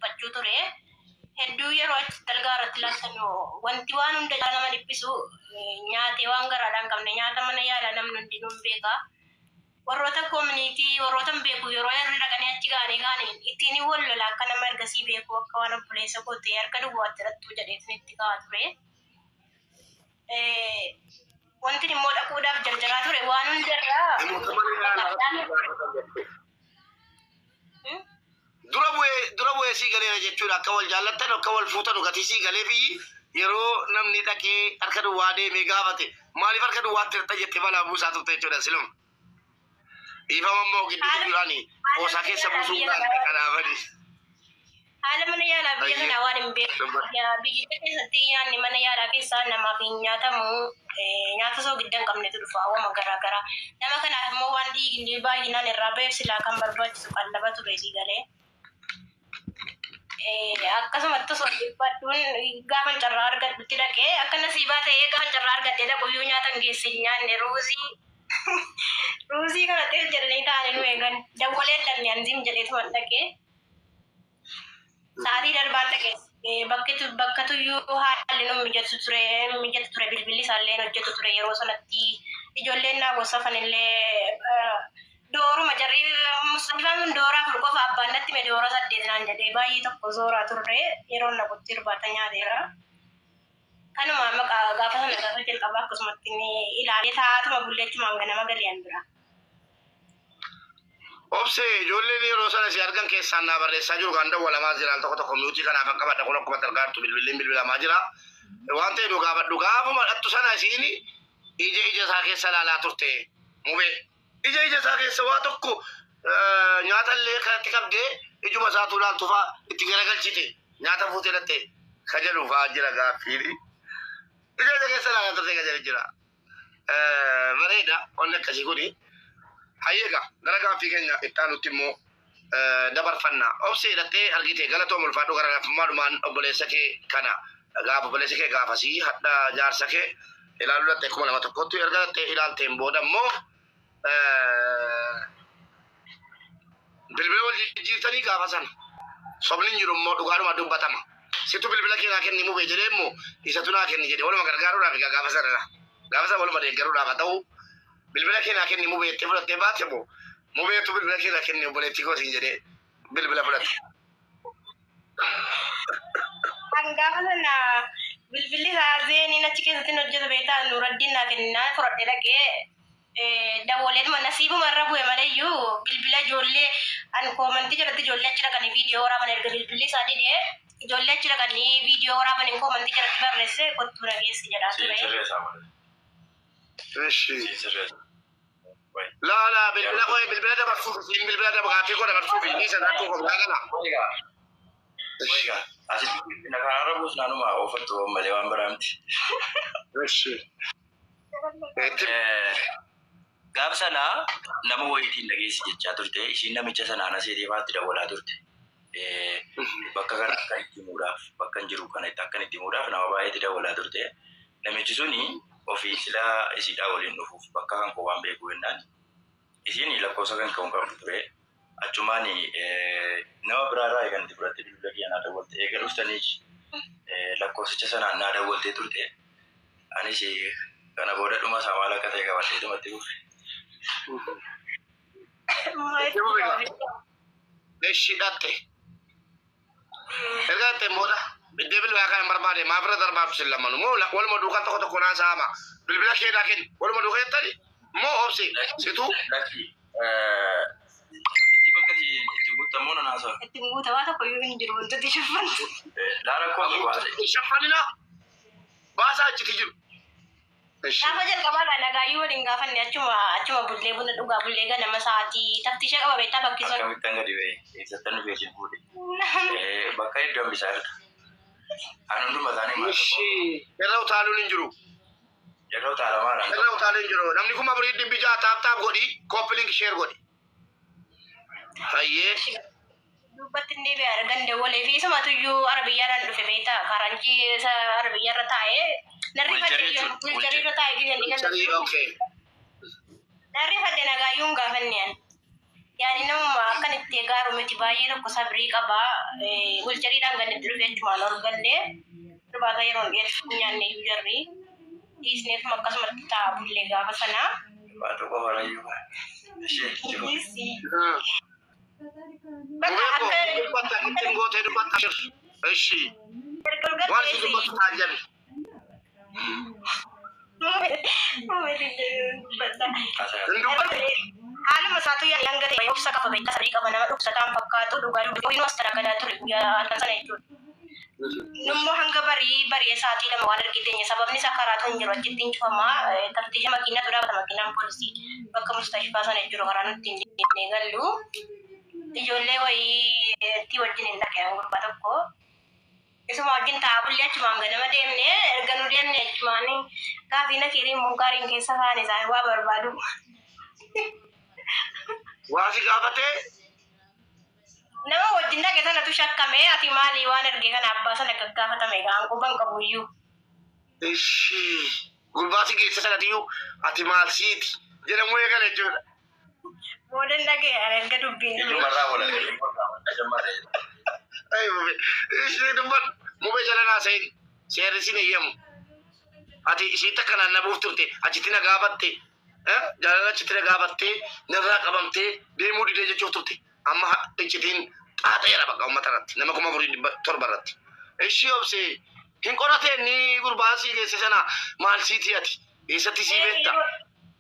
dhiphachuu ture. Hedduu yeroo achi dalgaa irratti laaltanuu wanti waan hunda nama dhiphisu nyaatee waan garaadhaan qabne nyaata mana yaalaa namni hundinuu beeka. Warroota koominiitii warroota beeku yeroo irra dhaqanii achi gaanii ittiin wal lola akka nama ergasii beeku akka waan obboleessa kootee harka duwwaatti irrattuu jedheetiin itti kaa'aa ture. Wanti immoo dhaquudhaaf jarjaraa ture waan hundarraa. Dura bu'ee sii galee jechuudha akka wal jaallattan akka wal fuutan gatii sii galee fi yeroo namni dhaqee harka duwwaa deemee gaafate maaliif harka duwwaatti irratti jettee balaa buusaa turte jechuudha silum. Ifama immoo gidduu jiraani qoosaa keessa buusuu kanaafani. Haala mana yaalaa biyya kanaa waan hin beeku. Biyya keessatti nyaanni mana yaalaa keessaa namaaf hin nyaatamu. Nyaata soogidda hin qabnetu dhufa awwaama garaagaraa. Nama kanaaf immoo waan dhiigni baay'inaan irraa ba'eef silaa kan barbaachisu qallaba ture sii galee. Akkasumatti osoo dhibbadhuun gaafa carraa argadhutti dhaqee akka nasiibaa ta'ee gaafa carraa argadhee dhaquyyuu nyaata hin geesse nyaanne ruuzii kana ta'e jedhanii taa'anii nu eegan dawwalee dhalli anziim jedheetuma dhaqee sa'aatii darbaan dhaqee bakka tuyyuu haalli nu mijatu ture bilbilli isaallee hojjetu ture yeroo sanatti ijoolleen naa gosa illee dooruma jarri musliimaan dooraa furu qofa abbaan natti mee doora 8 naan jedhee baay'ee tokko zooraa turre yeroo naqutti irbaata nyaateera. Kanuma maqaa gaafa sana gaafa jalqabaa akkasumatti ilaalee taa'atuma bulleechumaan ganama gali'an bira. Obsee ijoolleen yeroo sana si argan keessaan naa barreessaa jiru kan dawwalamaa jiraan tokko miutii kanaaf akka badha kun akkuma targaartu bilbilamaa jira. Waan ta'e gaafuma dhattu sana isiin ija isaa keessa laalaa turte mubee. Ija isaa keessa waa tokko nyaata illee kanatti qabdee ijuma isaatu laaltu fa'aa itti garagalchite nyaata fuutee dhatte kajalu fa'aa jira gaaffiini. Ija isa keessa laalaa turte kajalu jira. Bareeda onni akkasii kuni. Hayyeega gara gaaffii keenya itti aanutti immoo dabarfanna. Obsee dhattee argite galatoom ulfaadhu gara laafummaadhumaan obboleessa kee kana gaafa obboleessa kee gaafasii hadha jaarsa kee ilaaluu dhattee kuma lama tokkotti erga dhattee ilaalteen booda immoo bilbila wal jijjiirtanii gaafa sana sobni jiru immoo dhugaadhuma dubbatama. Situ bilbila kee naa kenni mubee jedhee immoo isatu naa kenni jedhee waluma gargaaruudhaaf gaafa sana waluma deeggaruudhaaf haa ta'u bilbila kee naa kenni mubee itti fudhattee baate immoo mubeetu bilbila kee naa kenni obboleettii kootiin jedhee bilbila fudhatte. Gaafa sana bilbilli isaa zeeniin achi keessatti hojjetu beektaa Nuraddiin naa kenninaan fudhadhee dhaqee dawwalee nasiibuma irra bu'e maleeyyuu bilbila ijoollee an koomantii jalatti ijoollee achi dhaqanii viidiyoo waraaban erga bilbilli isaa didee ijoollee achi dhaqanii viidiyoo waraaban koomantii jalatti barreesse kottuu dhageessi jedhaa ture. La bilbila dabarsuuf bilbila dabarsuuf koo dabarsuuf isa naannoo koo gaagala. Asitti nakarara bus naanuma ofattu malee waan biraamti. Gaaf sana nama wayitiin dhageessi jechaa turte ishiin namicha sanaan asii deemaatti dawwalaa turte. Bakka kana akka itti himuudhaaf bakka hin jiru kana akka itti himuudhaaf nama baay'eetti dawwalaa turte. Namichi suni ofii silaa isiidhaa waliin dhufuuf bakka kan koo waan beeku jennaan isiin lakkoofsa kan ka'uun qabdu ture. Achumaan nama biraarraa eeganti fudhattee bilbila kiyyaa naa dawwalte eegaluustanii lakkoofsicha sanaan naa dawwaltee turte. Anis kana booda dhuma isaa maal akka ta'e qabatee dhumatti dhufe. Leshi dhatte. Erga dhatte booda bilbila kan barbaade maaf irra darbaatu sin lamanu moo waluma duukaa tokko naan saama bilbila kee naa kenni waluma duukaa jettani moo obse situ. Itti guutamoo na naasoo. Itti guutamaa tokko yoo hin jiru wantooti shaffantu. Laara koo baase. Shaffanina baasaa achitti jiru. Gaafa jalqabaa kan nagaayyuu waliin gaafanne achuma bullee buna dhugaa bullee ganama sa'aatii taftishee qaba beektaa bakki sun. Akkamittan gadi ba'e eessattan dhufee siin fuudhe. Bakka iddoon bisaa irra. Kan hunduma isaanii maal tokko. Irra utaaluun hin jiru. Irra utaalamaadha. Irra utaaluun hin jiru. Namni kuma birii dhibbijaa taap godhi koppiliink sheer godhi. Hayyee. Dubbatti inni beera gandawwalee fi isumatuyyuu Arabiyyaadhaan dhufe beektaa karanchi isa Arabiyyaarra taa'ee narri taa'ee gidan okay. Narri fadde nagaayyuun gaafanneen yaani nama akkan itti gaaru miti baay'ee tokko sabrii qaba gulchariidhaan ganni dhufe jechumaan ol gallee durbaata yeroon dheessu nyaanne iyyuu jarri dhiisneefuma akkasumatti ta'a bullee gaafa sanaa. Waa tokko horayyuu Bakka akka dubbata ittiin gootee dubbata eshi waan si dubbatu taajjabe. Haaluma isaatu yang gadi obsa qaba beektaa sadii qaba nama dhugsataan fakkaatu dhugaa dubbii as taragadaa ture halkan sana jechuudha. Nummoo hanga barii isaatii lama waan argiteenya sababni isaa karaatu hin jiru achitti hin cufamaa taftiisha makiinatu dhaabata makiinaan poolisii bakka mustashfaa sana jechuudha karaa nutti hin deemnee gallu ijoollee wayii itti wajjin hin dhaqeen gurbaa tokko isuma wajjin taa'abullee achumaan ganama deemnee erga nu deemne achumaan gaafii nakiiriin munkaariin keessa kaan isaan waa barbaadu. Waasi gaafatee nama wajjin dhaqe sanatu shakkamee ati maalii waan ergee kana abbaa sana gaggaafatame gaan quban qabuyyuu. eshi gurbaasi geessa sanatiyyuu ati maal siiti jedhamu eegale jechuudha. Boodan dhaqee erga dubbiin ijumarraa walakee jammaree ishee dubban mubee jala naasa'in seerri sin eeyyamu ati ishiitti akka naannabuuf turte achitti na gaafatte jaalala achitti na gaafatte narraa qabamtee deemuu didee jechuuf turte amma ichitiin xaaxeera bakka uummata irratti nama 4,700 irratti ishii obsee hin qoratee ni gurbaasii geesse sana maal siiti ati eessatti sii beekta.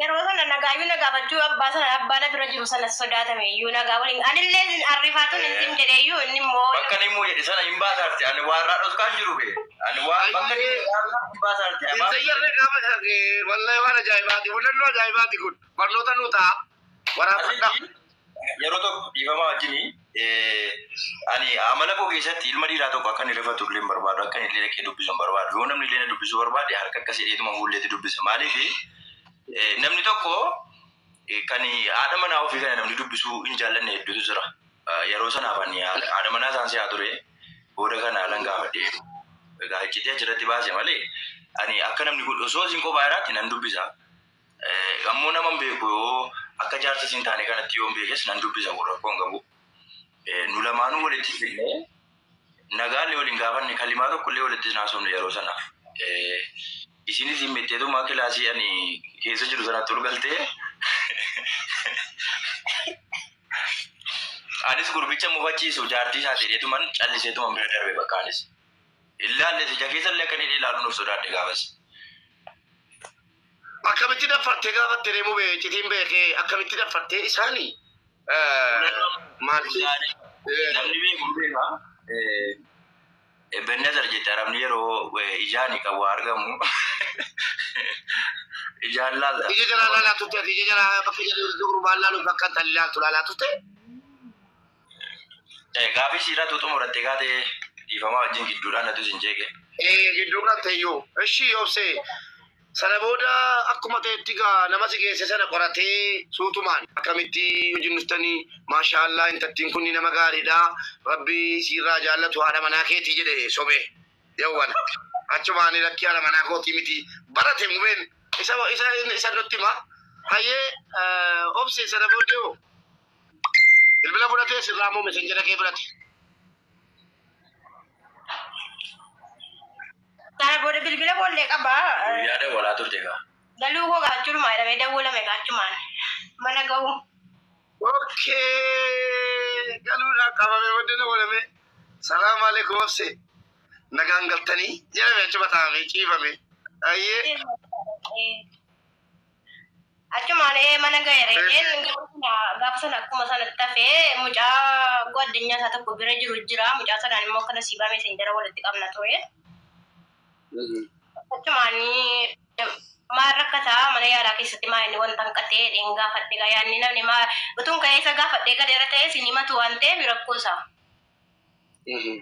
yeroo sana nagaayyuu nagaafachuu abbaa sana abbaa na bira jiru sana sodaatame iyyuu nagaa waliin anillee arrifaatuun hin jedhee iyyuu inni immoo bakka ni immoo jedhe sana hin baasaarte ani waan raadhos kaan jiru be ani waan bakka ni hin baasaarte Insayyarre gaafa wallahi waan ajaa'ibaati mudannoo ajaa'ibaati kun barnoota nu ta'a waraabadha. yeroo tokko dhiifama wajjini ani amala koo keessatti ilma dhiiraa tokko akka inni rifatu illee hin barbaadu akka inni illee dhaqee dubbisu hin barbaadu yoo namni illee dubbisuu barbaade harka akkasii dheetuma fuulleetti dubbisa maaliif namni tokko kan haadha manaa ofii kana namni dubbisuu hin jaallanne hedduutu jira yeroo sanaaf ani haadha manaa isaan si'aa ture booda kana haalan gaafadhee egaa iccitee achirratti baase malee ani akka namni kun osoo isin kophaa jiraatti nan dubbisa ammoo nama hin beeku yoo akka jaarsa isin taane kanatti yoo hin beekes nan dubbisa rakkoon qabu nu lamaanuu walitti finnee nagaallee waliin gaafanne kalimaa tokkollee walitti naasofne yeroo sanaaf isinis hin metteetumaa kilaasii ani keessa jiru sanatti ol galtee anis gurbicha mufachiisu jaartii isaa jedheetuman calliseetuman bira darbe bakkaanis ilaalle ija keessa illee akka inni ilaaluun of sodaadhe gaafas. Akkamitti daffartee gaafatte reemuu citiin beekee akkamitti daffartee isaanii maal namni beeku beeka Ebenezer jette arabni yeroo ijaani qabu argamu ijaan laalta. Ija jala laalaa turte ati ija jala bakka jedhu gurbaan laaluuf akka talli laaltu laalaa turte. Gaafii siiraatu xumuratte kaate dhiifamaa wajjin gidduudhaan natu sin jeeqe. Gidduu kan ta'eyyuu ishii obsee sana booda akkuma ta'etti gaa nama si geesse sana qoratee suutumaan akkamitti hojiin dhuftanii maashaallah intattiin kun nama gaariidha rabbi siirraa jaallatu haadha manaa keetii jedhe sobee yawwan achumaan lakkii haadha manaa kootii miti barate mubeen isa nutti hima hayyee obsee sana booddee bilbila fudhatee sirraa moo mesenjera kee fudhate. Sana booda bilbila boollee qabaa. Yaada walaa turte kaa. Galuu koo gaachuudhuma jedhamee dawwalame gaachumaan mana gahu. Ookee galuudhaan qabame booddee dawwalame salaam alaikum obsee nagaan galtanii jedhame achuma taa'ame ciifame ayyee. Achumaan mana gaheereen gaafa sana akkuma sanatti hafee mucaa addunyaa isaa tokko bira jiru jira mucaa sanaan immoo akka nasiibaa mesenjera walitti qabna ture. Achumaan maal rakkataa mana yaalaa keessatti maa inni wanta hanqatee dheen gaafadhe yaanni namni utuun ka'ee isa gaafadhee gadeera ta'ee sin himatu waan ta'eef rakkoo isaa.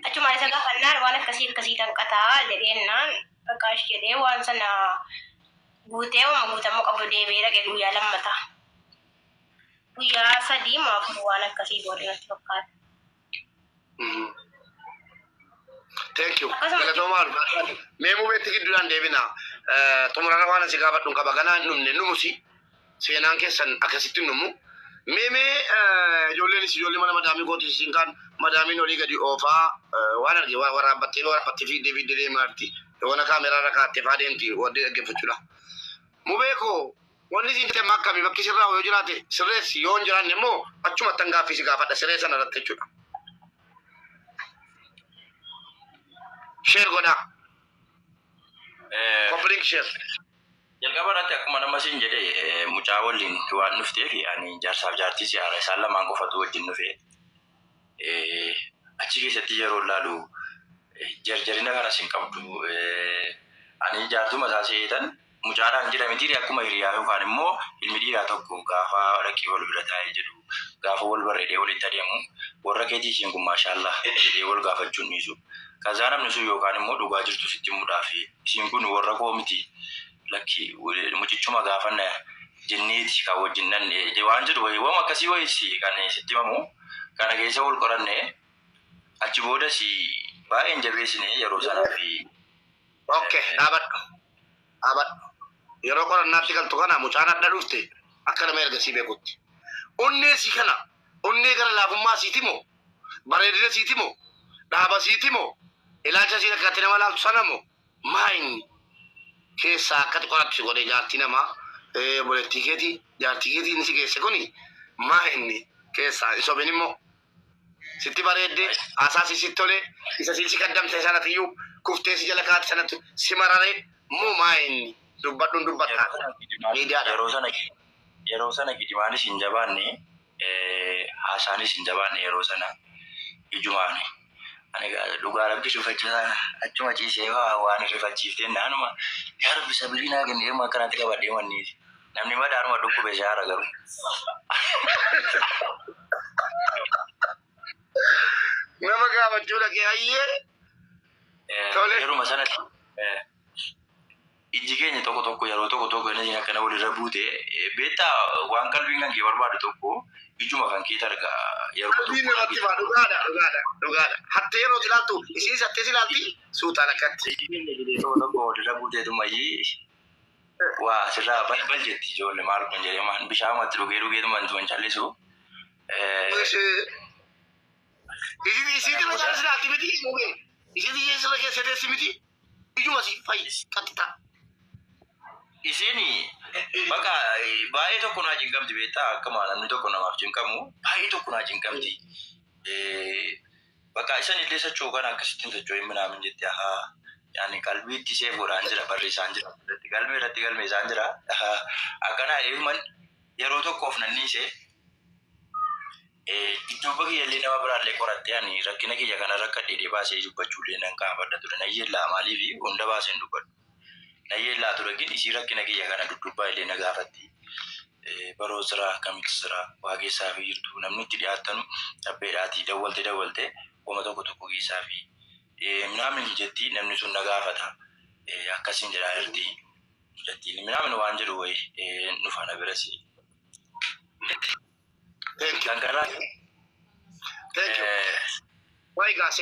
Achumaan isa gaafannaan waan akkasii hanqataa jedheennaan rakkaash jedhee waan sana guutee waan guutamuu qabu deebi'ee dhaqee guyyaa lammataa. Guyyaa 3 maaf waan akkasii boodee natti fakkaata. Thank you. Galatooma meemuu beetti gidduudhaan deebina. Xumurara waan asi gaafadhuun qaba ganaa numne numusi seenaan keessan akkasitti numu Mimi ijoolleen ijoollee mana madaamii kooti isin kan madaamiin olii gadi oofaa waan arge waraabbattee fiiddee deemaarti. Yoona kaameraa irra kaattee faadeemti waddee dhaggeeffachuudha. Mubeeko wanni isin ta'e makkamii bakki sirraa yoo jiraate sirreessi yoo hin jiraanne immoo achumatti hangaaffii si gaafadha siree sana irratti jechuudha. Sheer godhaa. Koppiliink sheer. Jalqaba irratti akkuma nama siin jedhe mucaa waliin waan dhuftee fi ani jaarsaaf jaartii siyaara isaan lamaan qofatu wajjin dhufe. Achi keessatti yeroo laalu jarjarina kana siin qabdu. Ani jaartuma isaa seetan mucaadhaan jira miti akkuma hiriyaa yookaan immoo ilmi dhiiraa tokko gaafa rakkii wal bira taa'ee jedhu gaafa wal bareedee walitti adeemu warra keetii ishiin kun maashaallah jedhee wal gaafachuun dhiisu. Kazaa namni sun yookaan immoo dhugaa jirtu sitti muudhaa fi ishiin kun warra koo miti. Laki mucichuma gaafanna jenneeti kan wajjin nan waan jedhu waan akkasii wayisi kan sitti himamu kana keessa wal qoranne achi booda si baay'een jabeessine yeroo sanaa fi. Okay, dhaabadhu. Yeroo qorannaatti galtu kana mucaan adda dhufte akka nama ergasii beekutti. Onnee si kana onnee gara laafummaa siiti moo bareedina siiti moo dhaaba siiti moo ilaalcha siin akkatti nama laaltu sana moo maayinni keessaa akkati qorattu godhee jaartii namaa boleettii keetii jaartii keetii inni si geesse kuni maayinni keessaa isobin immoo sitti bareedde haasaasi sitti tolee isa si kaddamte sanatiyyuu kuftee si jala kaatti sanatti si mararee moo maayinni dubbadhuun dubbatta miidiyaadha. Yeroo sana gidimaanis hin jabaanne haasaanis hin jabaanne yeroo sana ijumaani. Ani dhugaa rabbi shufachiisaa achuma ciisee waan rifachiifteen naanuma yaa rabbi sabirii naa kennee amma akkanatti qabadhee manniiti. Namni madaaruma dhukkubee shaara garuu. Nama gaafachuu dhaqee hayyee. Yeruma sanatti ijji keenya tokko yeroo tokko inni akkana walirra buute beektaa waan qalbiin kan kee barbaadu tokko ijuma kan kee targaa yeroo tokko. Dhugaadha. Hattee yeroo ilaaltu isiis hattee ilaalti suutaan akkatti. Tokko walirra buuteetu mayyii waa sirraa balbal jetti ijoollee maal kun jedhee maan bishaamatti dhugeetu mantuman callisu. Isiiti maqaan silaalti miti isiiti sirra keessa teessi miti ijuma si fayyis qaxxita. Isini bakka baay'ee tokko naa jinqamti beektaa akkuma namni tokko namaaf jinqamu baay'ee tokko naa jinqamti. Bakka isan illee socho'u kan akkasittiin socho'u hin minaamin jetti haa yaani qalbiitti ishee godhaan jira barri isaan jira irratti galme isaan jira akkana eeguman yeroo tokkoof nanniise iddoo bakki illee nama biraallee qoratte yaani rakkina kiyya kana rakkadhee baasee dubbachuullee nan kaafadha ture nayyeellaa maaliif hunda baaseen dubbadhu. Nayyeellaa ture gin isii rakkina kiyya kana duddubbaa illee na gaafatti. Baroo siraa kamitti siraa waa keessaa fi jirtu namni itti dhiyaattanu dhabbeedhaatii dawwalte wama tokko keessaa fi minaamin jetti namni sun na gaafata akkasiin jedhaa jirti jetti minaamin waan jedhu wayi nufa na birasi. Thank you. Why got